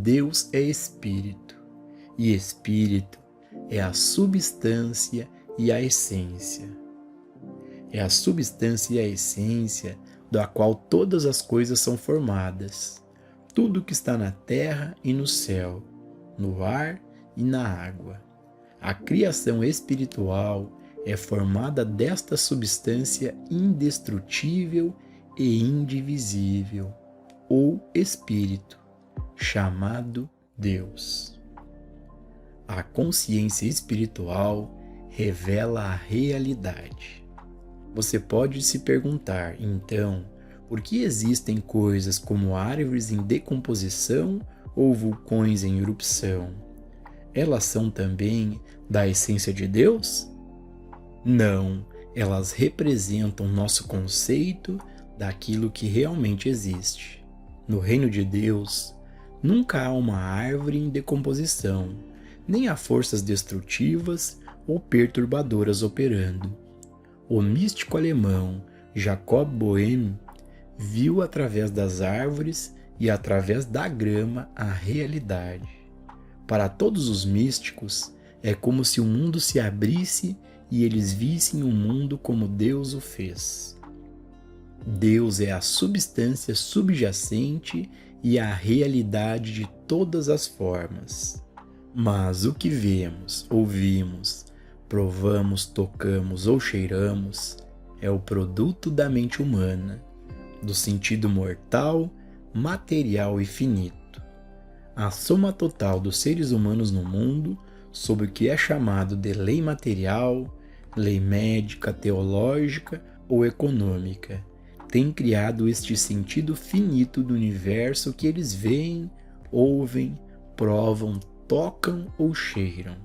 Deus é espírito, e espírito é a substância e a essência. É a substância e a essência da qual todas as coisas são formadas. Tudo que está na terra e no céu, no ar e na água. A criação espiritual é formada desta substância indestrutível e indivisível, ou espírito, chamado Deus. A consciência espiritual revela a realidade. Você pode se perguntar, então, por que existem coisas como árvores em decomposição ou vulcões em erupção? Elas são também da essência de Deus? Não, elas representam nosso conceito daquilo que realmente existe. No reino de Deus, nunca há uma árvore em decomposição, nem há forças destrutivas ou perturbadoras operando. O místico alemão Jacob Boehme viu através das árvores e através da grama a realidade. Para todos os místicos, é como se o mundo se abrisse e eles vissem o mundo como Deus o fez. Deus é a substância subjacente e a realidade de todas as formas. Mas o que vemos, ouvimos, provamos, tocamos ou cheiramos é o produto da mente humana, do sentido mortal, material e finito. A soma total dos seres humanos no mundo, sob o que é chamado de lei material, lei médica, teológica ou econômica, tem criado este sentido finito do universo que eles veem, ouvem, provam, tocam ou cheiram.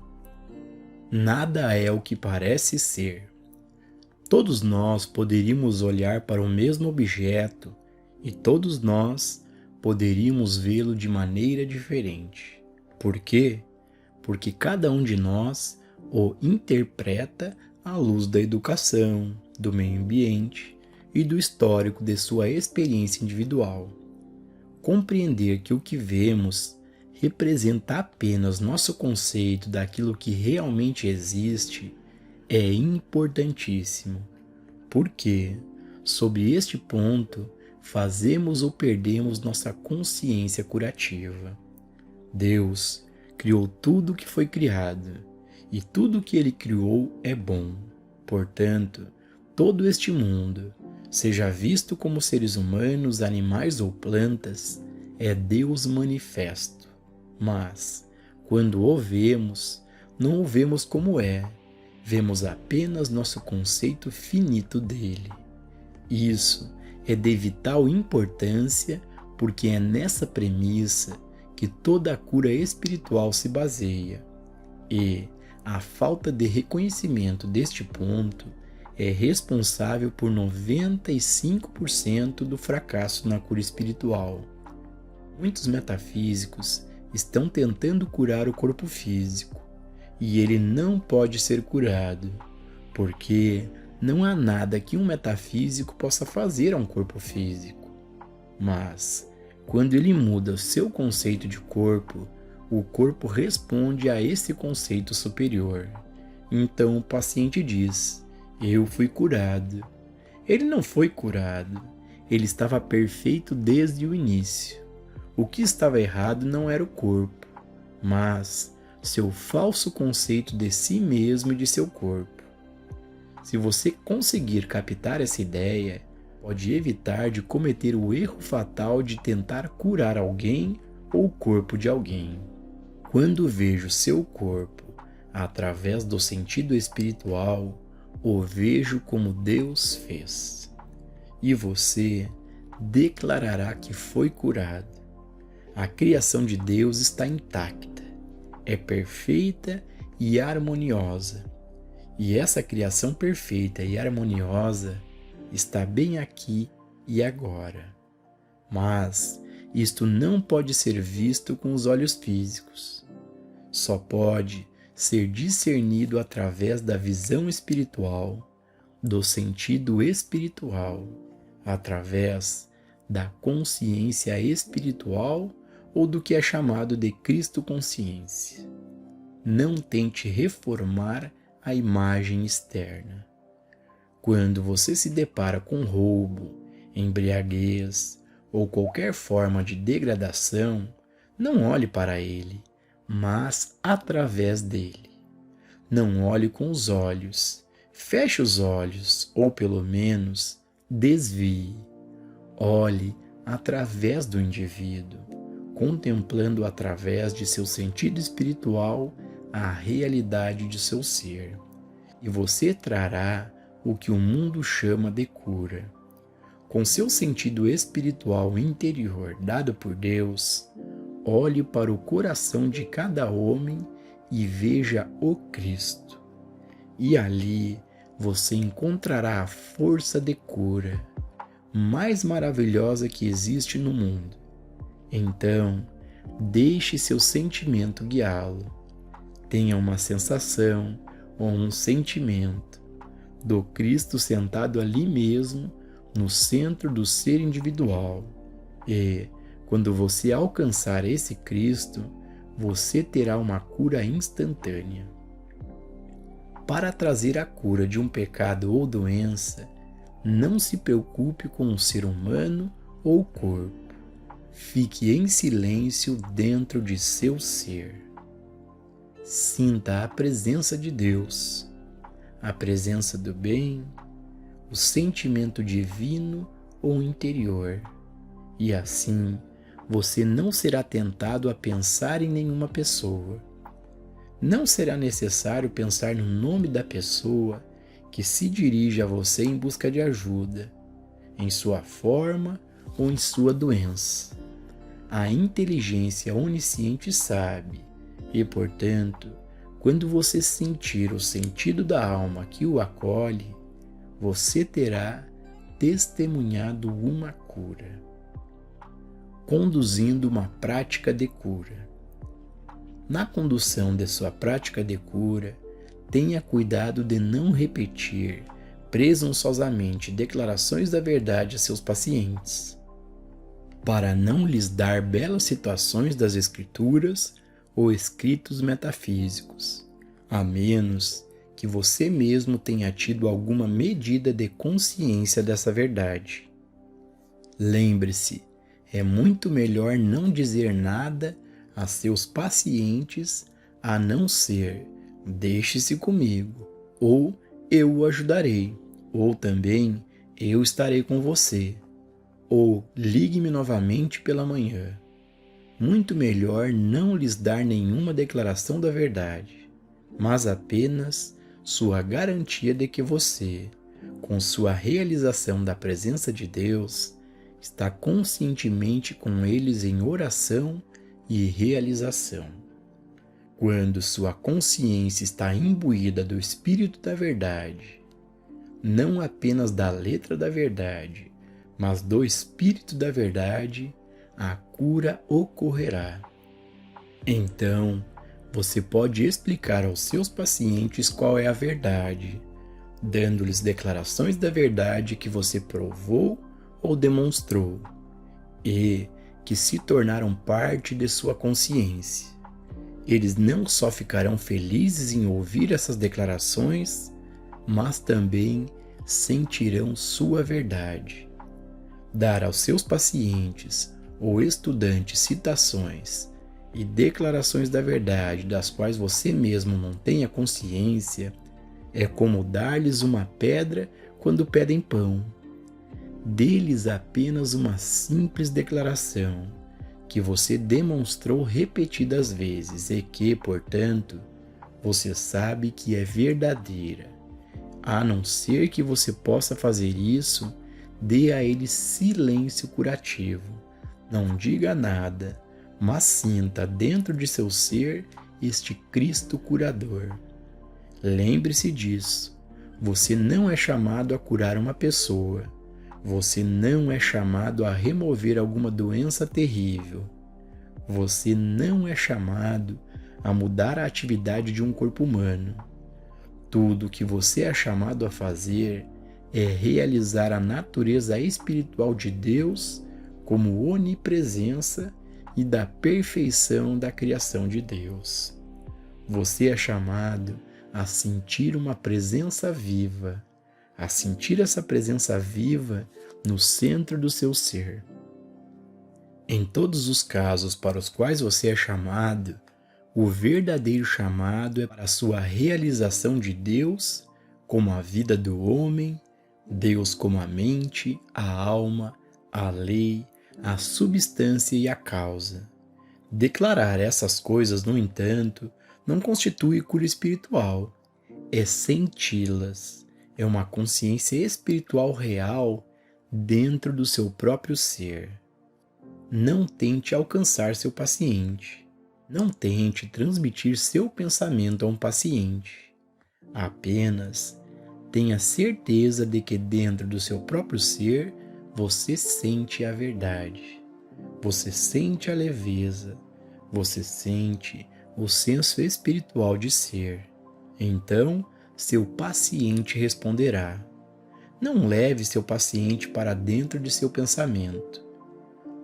Nada é o que parece ser. Todos nós poderíamos olhar para o mesmo objeto e todos nós poderíamos vê-lo de maneira diferente. Por quê? Porque cada um de nós o interpreta à luz da educação, do meio ambiente e do histórico de sua experiência individual. Compreender que o que vemos representa apenas nosso conceito daquilo que realmente existe é importantíssimo, porque, sob este ponto, fazemos ou perdemos nossa consciência curativa. Deus criou tudo o que foi criado, e tudo o que Ele criou é bom. Portanto, todo este mundo, seja visto como seres humanos, animais ou plantas, é Deus manifesto. Mas, quando o vemos, não o vemos como é, vemos apenas nosso conceito finito dele. Isso é de vital importância porque é nessa premissa que toda a cura espiritual se baseia. E a falta de reconhecimento deste ponto é responsável por 95% do fracasso na cura espiritual. Muitos metafísicos estão tentando curar o corpo físico, e ele não pode ser curado, porque não há nada que um metafísico possa fazer a um corpo físico. Mas, quando ele muda o seu conceito de corpo, o corpo responde a esse conceito superior. Então o paciente diz: eu fui curado. Ele não foi curado, ele estava perfeito desde o início. O que estava errado não era o corpo, mas seu falso conceito de si mesmo e de seu corpo. Se você conseguir captar essa ideia, pode evitar de cometer o erro fatal de tentar curar alguém ou o corpo de alguém. Quando vejo seu corpo através do sentido espiritual, o vejo como Deus fez. E você declarará que foi curado. A criação de Deus está intacta, é perfeita e harmoniosa. E essa criação perfeita e harmoniosa está bem aqui e agora. Mas isto não pode ser visto com os olhos físicos. Só pode ser discernido através da visão espiritual, do sentido espiritual, através da consciência espiritual ou do que é chamado de Cristo consciência. Não tente reformar a imagem externa. Quando você se depara com roubo, embriaguez ou qualquer forma de degradação, não olhe para ele, mas através dele. Não olhe com os olhos, feche os olhos ou pelo menos desvie. Olhe através do indivíduo, contemplando através de seu sentido espiritual a realidade de seu ser, e você trará o que o mundo chama de cura. Com seu sentido espiritual interior dado por Deus, olhe para o coração de cada homem e veja o Cristo. E ali você encontrará a força de cura mais maravilhosa que existe no mundo. Então, deixe seu sentimento guiá-lo. Tenha uma sensação ou um sentimento do Cristo sentado ali mesmo, no centro do ser individual. E, quando você alcançar esse Cristo, você terá uma cura instantânea. Para trazer a cura de um pecado ou doença, não se preocupe com o ser humano ou o corpo. Fique em silêncio dentro de seu ser. Sinta a presença de Deus, a presença do bem, o sentimento divino ou interior, e assim você não será tentado a pensar em nenhuma pessoa. Não será necessário pensar no nome da pessoa que se dirige a você em busca de ajuda, em sua forma ou em sua doença. A inteligência onisciente sabe, e, portanto, quando você sentir o sentido da alma que o acolhe, você terá testemunhado uma cura. Conduzindo uma prática de cura. Na condução de sua prática de cura, tenha cuidado de não repetir presunçosamente declarações da verdade a seus pacientes, para não lhes dar belas situações das Escrituras ou escritos metafísicos, a menos que você mesmo tenha tido alguma medida de consciência dessa verdade. Lembre-se, é muito melhor não dizer nada a seus pacientes a não ser deixe-se comigo, ou eu o ajudarei, ou também eu estarei com você, ou ligue-me novamente pela manhã. Muito melhor não lhes dar nenhuma declaração da verdade, mas apenas sua garantia de que você, com sua realização da presença de Deus, está conscientemente com eles em oração e realização. Quando sua consciência está imbuída do Espírito da Verdade, não apenas da letra da verdade, mas do Espírito da Verdade, a cura ocorrerá. Então, você pode explicar aos seus pacientes qual é a verdade, dando-lhes declarações da verdade que você provou ou demonstrou, e que se tornaram parte de sua consciência. Eles não só ficarão felizes em ouvir essas declarações, mas também sentirão sua verdade. Dar aos seus pacientes ou estudantes citações e declarações da verdade das quais você mesmo não tenha consciência é como dar-lhes uma pedra quando pedem pão. Dê-lhes apenas uma simples declaração que você demonstrou repetidas vezes e que, portanto, você sabe que é verdadeira. A não ser que você possa fazer isso, dê a eles silêncio curativo. Não diga nada, mas sinta dentro de seu ser este Cristo curador. Lembre-se disso. Você não é chamado a curar uma pessoa. Você não é chamado a remover alguma doença terrível. Você não é chamado a mudar a atividade de um corpo humano. Tudo o que você é chamado a fazer é realizar a natureza espiritual de Deus como onipresença e da perfeição da criação de Deus. Você é chamado a sentir uma presença viva, a sentir essa presença viva no centro do seu ser. Em todos os casos para os quais você é chamado, o verdadeiro chamado é para a sua realização de Deus como a vida do homem, Deus como a mente, a alma, a lei, a substância e a causa. Declarar essas coisas, no entanto, não constitui cura espiritual. É senti-las. É uma consciência espiritual real dentro do seu próprio ser. Não tente alcançar seu paciente. Não tente transmitir seu pensamento a um paciente. Apenas tenha certeza de que dentro do seu próprio ser você sente a verdade. Você sente a leveza. Você sente o senso espiritual de ser. Então, seu paciente responderá. Não leve seu paciente para dentro de seu pensamento.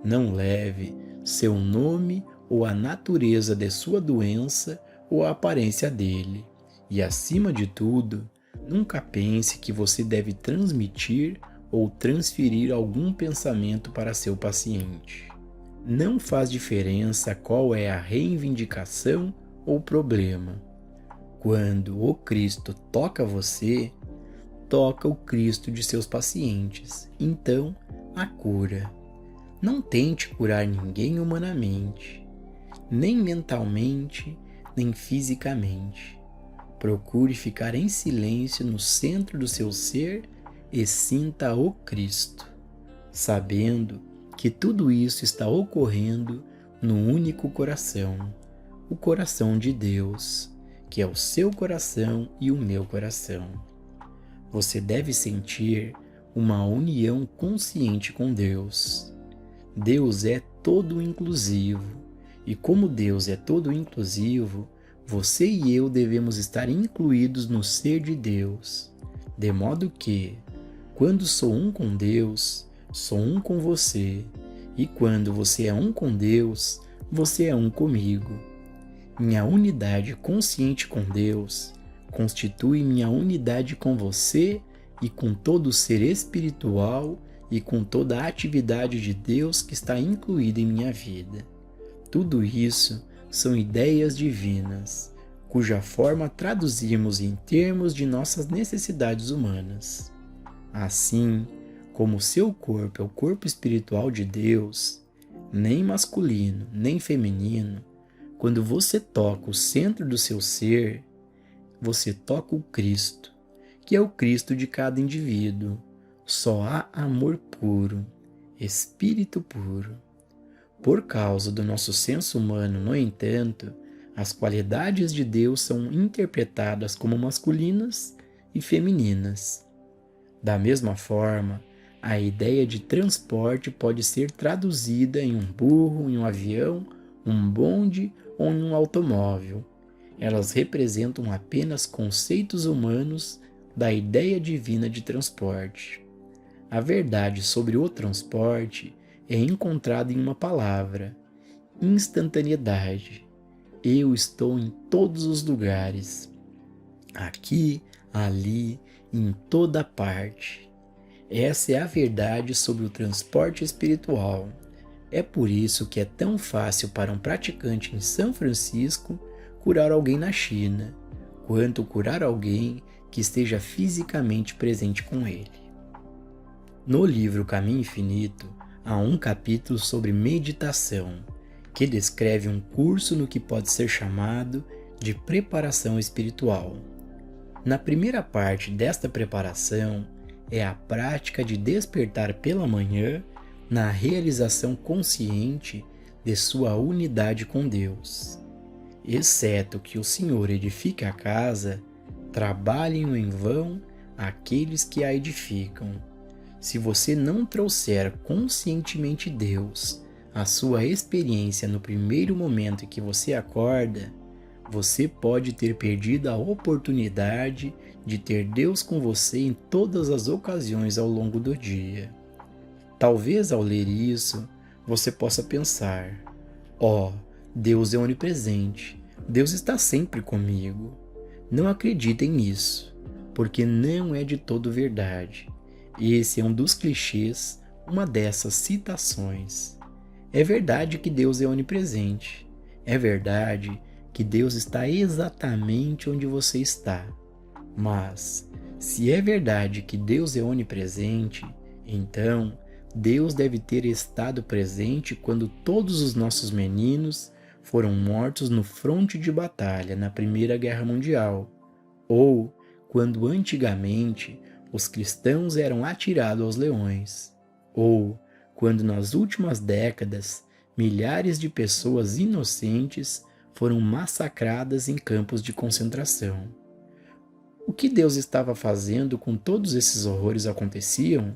Não leve seu nome ou a natureza de sua doença ou a aparência dele. E, acima de tudo, nunca pense que você deve transmitir ou transferir algum pensamento para seu paciente. Não faz diferença qual é a reivindicação ou problema. Quando o Cristo toca você, toca o Cristo de seus pacientes. Então, a cura. Não tente curar ninguém humanamente, nem mentalmente, nem fisicamente. Procure ficar em silêncio no centro do seu ser e sinta o Cristo, sabendo que tudo isso está ocorrendo no único coração, o coração de Deus, que é o seu coração e o meu coração. Você deve sentir uma união consciente com Deus. Deus é todo inclusivo, e como Deus é todo inclusivo, você e eu devemos estar incluídos no ser de Deus, de modo que, quando sou um com Deus, sou um com você, e quando você é um com Deus, você é um comigo. Minha unidade consciente com Deus constitui minha unidade com você e com todo o ser espiritual e com toda a atividade de Deus que está incluída em minha vida. Tudo isso são ideias divinas, cuja forma traduzimos em termos de nossas necessidades humanas. Assim, como seu corpo é o corpo espiritual de Deus, nem masculino, nem feminino, quando você toca o centro do seu ser, você toca o Cristo, que é o Cristo de cada indivíduo. Só há amor puro, espírito puro. Por causa do nosso senso humano, no entanto, as qualidades de Deus são interpretadas como masculinas e femininas. Da mesma forma, a ideia de transporte pode ser traduzida em um burro, em um avião, um bonde ou em um automóvel. Elas representam apenas conceitos humanos da ideia divina de transporte. A verdade sobre o transporte é encontrada em uma palavra: instantaneidade. Eu estou em todos os lugares, aqui, ali, em toda parte. Essa é a verdade sobre o transporte espiritual. É por isso que é tão fácil para um praticante em São Francisco curar alguém na China, quanto curar alguém que esteja fisicamente presente com ele. No livro Caminho Infinito, há um capítulo sobre meditação, que descreve um curso no que pode ser chamado de preparação espiritual. Na primeira parte desta preparação é a prática de despertar pela manhã na realização consciente de sua unidade com Deus. Exceto que o Senhor edifique a casa, trabalhem em vão aqueles que a edificam. Se você não trouxer conscientemente Deus à sua experiência no primeiro momento em que você acorda, você pode ter perdido a oportunidade de ter Deus com você em todas as ocasiões ao longo do dia. Talvez ao ler isso, você possa pensar: Ó, Deus é onipresente. Deus está sempre comigo. Não acreditem nisso, porque não é de todo verdade. Esse é um dos clichês, uma dessas citações. É verdade que Deus é onipresente. É verdade que Deus está exatamente onde você está. Mas, se é verdade que Deus é onipresente, então Deus deve ter estado presente quando todos os nossos meninos foram mortos no fronte de batalha na Primeira Guerra Mundial, ou quando antigamente os cristãos eram atirados aos leões, ou quando nas últimas décadas milhares de pessoas inocentes foram massacradas em campos de concentração. O que Deus estava fazendo com todos esses horrores aconteciam?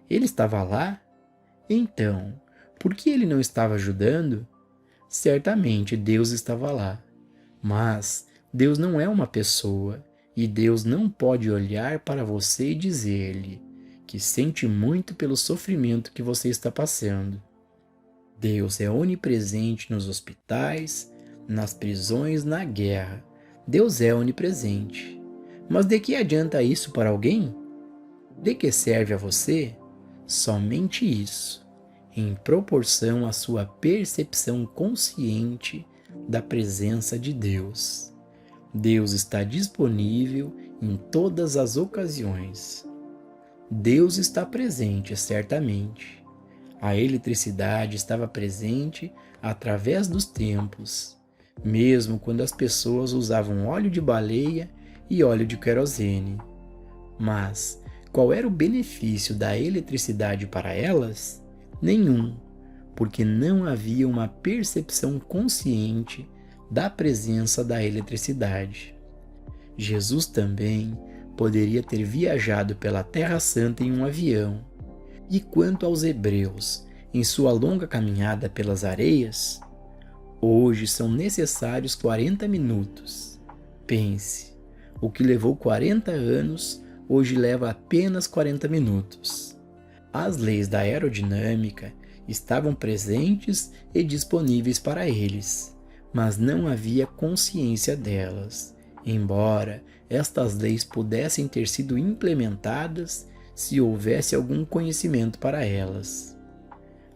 Ele estava lá? Então, por que ele não estava ajudando? Certamente Deus estava lá. Mas Deus não é uma pessoa, e Deus não pode olhar para você e dizer-lhe que sente muito pelo sofrimento que você está passando. Deus é onipresente nos hospitais, nas prisões, na guerra. Deus é onipresente. Mas de que adianta isso para alguém? De que serve a você? Somente isso, em proporção à sua percepção consciente da presença de Deus. Deus está disponível em todas as ocasiões. Deus está presente, certamente. A eletricidade estava presente através dos tempos, mesmo quando as pessoas usavam óleo de baleia e óleo de querosene. Mas qual era o benefício da eletricidade para elas? Nenhum, porque não havia uma percepção consciente da presença da eletricidade. Jesus também poderia ter viajado pela Terra Santa em um avião. E quanto aos hebreus, em sua longa caminhada pelas areias, hoje são necessários 40 minutos. Pense, o que levou 40 anos, hoje leva apenas 40 minutos. As leis da aerodinâmica estavam presentes e disponíveis para eles, mas não havia consciência delas, embora estas leis pudessem ter sido implementadas se houvesse algum conhecimento para elas.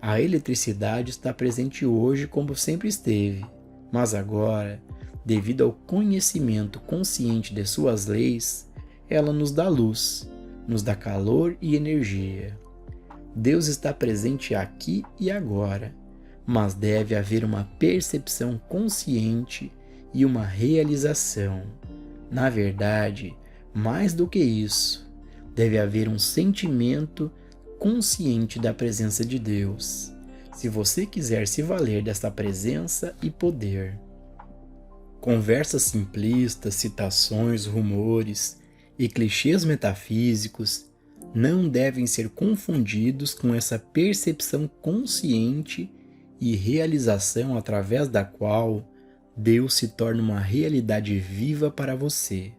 A eletricidade está presente hoje como sempre esteve, mas agora, devido ao conhecimento consciente de suas leis, ela nos dá luz, nos dá calor e energia. Deus está presente aqui e agora, mas deve haver uma percepção consciente e uma realização. Na verdade, mais do que isso, deve haver um sentimento consciente da presença de Deus, se você quiser se valer dessa presença e poder. Conversas simplistas, citações, rumores e clichês metafísicos não devem ser confundidos com essa percepção consciente e realização através da qual Deus se torna uma realidade viva para você.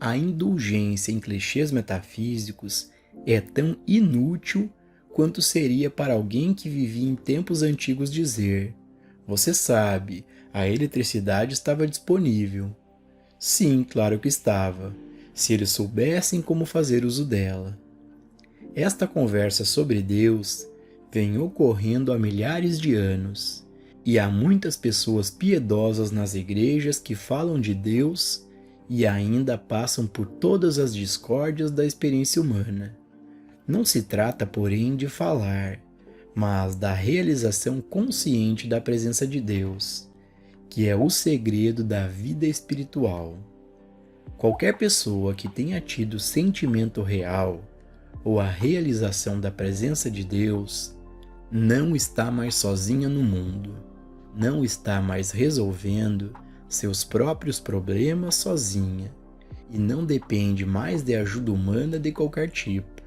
A indulgência em clichês metafísicos é tão inútil quanto seria para alguém que vivia em tempos antigos dizer: "Você sabe, a eletricidade estava disponível." Sim, claro que estava, se eles soubessem como fazer uso dela. Esta conversa sobre Deus vem ocorrendo há milhares de anos, e há muitas pessoas piedosas nas igrejas que falam de Deus e ainda passam por todas as discórdias da experiência humana. Não se trata, porém, de falar, mas da realização consciente da presença de Deus, que é o segredo da vida espiritual. Qualquer pessoa que tenha tido sentimento real ou a realização da presença de Deus não está mais sozinha no mundo, não está mais resolvendo seus próprios problemas sozinha e não depende mais de ajuda humana de qualquer tipo.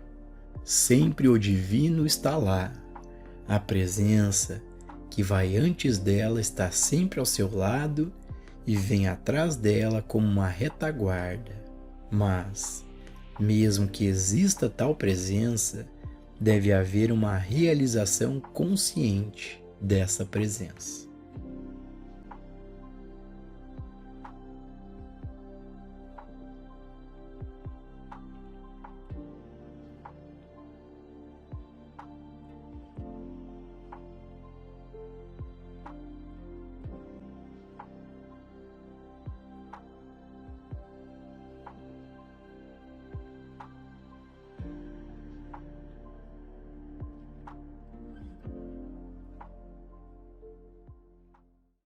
Sempre o divino está lá. A presença que vai antes dela está sempre ao seu lado e vem atrás dela como uma retaguarda. Mas, mesmo que exista tal presença, deve haver uma realização consciente dessa presença.